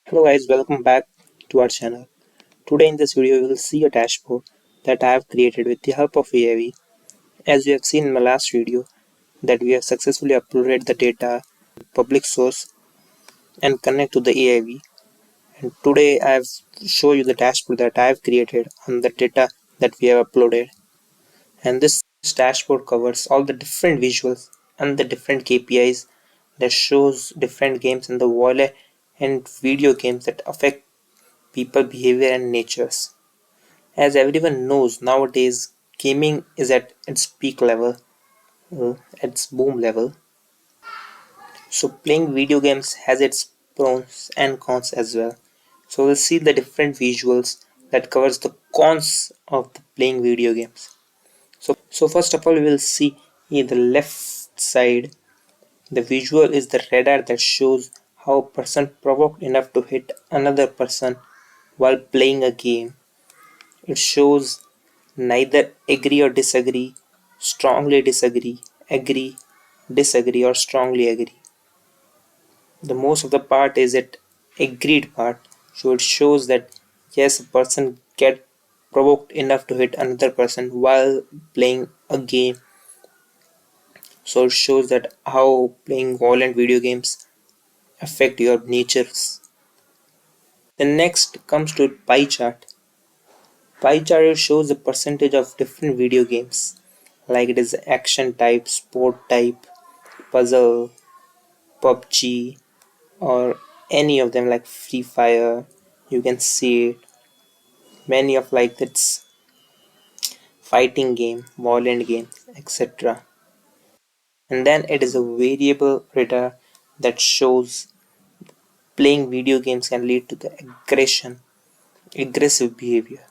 Hello guys, welcome back to our channel. Today in this video you will see a dashboard that I have created with the help of AIV. As you have seen in my last video that we have successfully uploaded the data public source and connect to the AIV. And today I have show you the dashboard that I have created on the data that we have uploaded. And this dashboard covers all the different visuals and the different KPIs that shows different games in the wallet and video games that affect people behavior and natures. As everyone knows nowadays, gaming is at its peak level, its boom level. So playing video games has its pros and cons as well. So we'll see the different visuals that covers the cons of the playing video games. So first of all, we will see in the left side, the visual is the radar that shows how a person provoked enough to hit another person while playing a game. It shows neither agree or disagree, strongly disagree, agree, disagree, or strongly agree. The most of the part is it agreed part, so it shows that yes, a person get provoked enough to hit another person while playing a game. So it shows that how playing violent video games affect your natures. The next comes to pie chart. Pie chart shows the percentage of different video games, like it is action type, sport type, puzzle, PUBG, or any of them like Free Fire. You can see it. Many of like that's fighting game, violent game, etc. And then it is a variable radar that shows playing video games can lead to the aggressive behavior.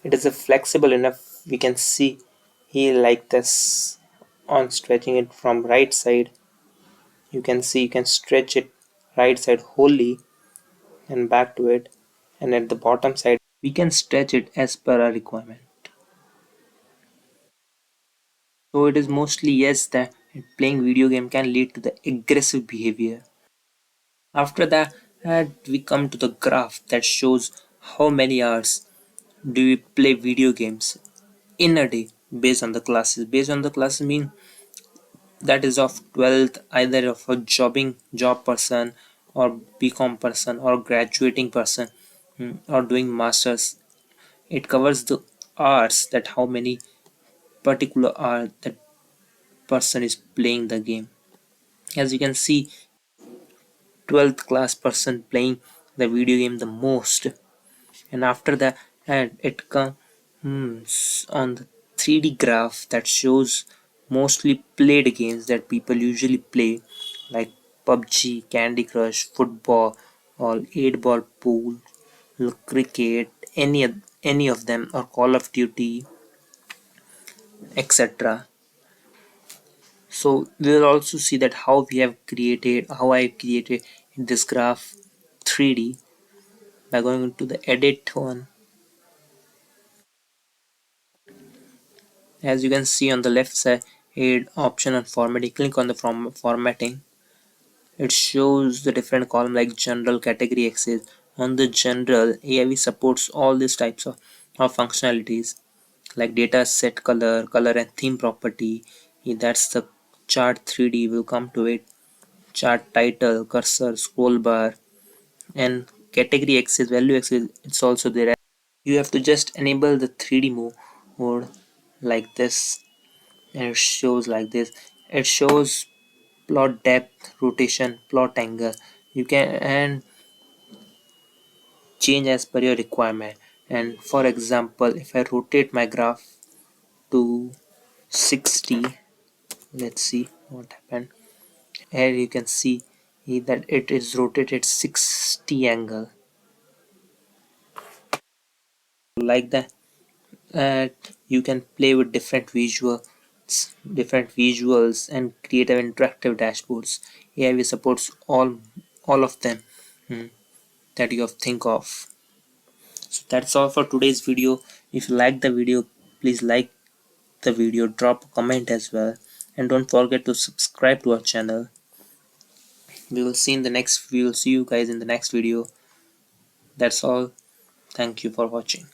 It is a flexible enough we can see here like this on stretching it from right side. You can see you can stretch it right side wholly and back to it, and at the bottom side we can stretch it as per our requirement. So it is mostly yes that playing video game can lead to the aggressive behavior. After that we come to the graph that shows how many hours do we play video games in a day based on the classes. Based on the classes mean that is of 12th, either of a job person or BCom person or graduating person, or doing masters. It covers the hours, that how many particular hour that person is playing the game. As you can see, 12th class person playing the video game the most. And after that, and it comes on the 3D graph that shows mostly played games that people usually play, like PUBG, Candy Crush, football, or 8 ball pool, cricket, any of them, or Call of Duty, etc. So we will also see that how I created this graph 3D by going into the edit one. As you can see on the left side option on formatting, click on the formatting. It shows the different column like general, category, access. On the general, AIV supports all these types of functionalities like data set, color and theme property. That's the chart 3D, will come to it. Chart title, cursor, scroll bar, and category access, value access, it's also there. You have to just enable the 3D mode like this, and it shows like this. It shows plot depth, rotation, plot angle. You can and change as per your requirement. And for example, if I rotate my graph to 60, let's see what happened. Here you can see that it is rotated 60 angle like that. And you can play with different visuals and create an interactive dashboards. AIV supports all of them, hmm, that you have think of. So that's all for today's video. If you like the video, please like the video, drop a comment as well, and don't forget to subscribe to our channel. We will see you guys in the next video. That's all. Thank you for watching.